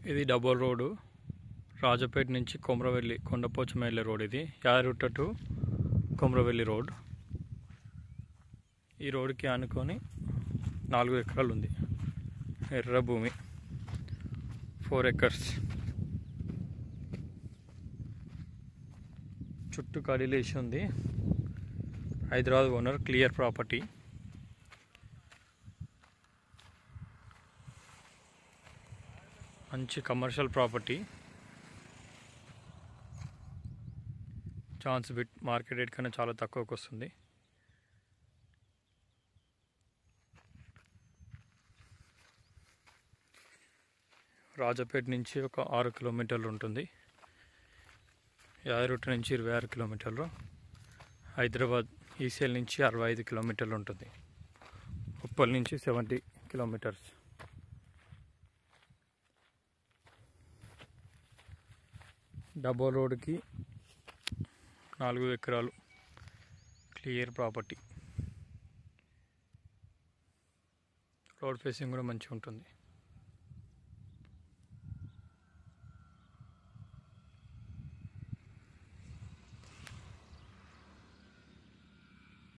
ఇది double road, Rajapeta నుంచి కొమరవెల్లి కొండపోచమ్మ వెళ్ళే రోడ్. ఇది యాదగిరిగుట్ట టు కొమరవెల్లి రోడ్. ఈ రోడ్డుకి ఆనుకొని 4 ఎకరాలు ఉంది, ఎర్ర భూమి, 4 ఎకర్స్. చుట్టూ కడిలేసి ఉంది. Hyderabad owner, clear property. మంచి commercial property. Chance bit market rate కన్నా చాలా తక్కువకి వస్తుంది. రాజపేట నుంచి ఒక 6 కిలోమీటర్లు ఉంటుంది. యాదగిరిగుట్ట నుంచి 26 కిలోమీటర్లు. హైదరాబాద్ ఈసీఎల్ నుంచి 65 కిలోమీటర్లు ఉంటుంది. ఉప్పల్ నుంచి 70 కిలోమీటర్స్. డబుల్ రోడ్కి 4 ఎకరాలు, క్లియర్ ప్రాపర్టీ. రోడ్ ఫేసింగ్ కూడా మంచిగా ఉంటుంది.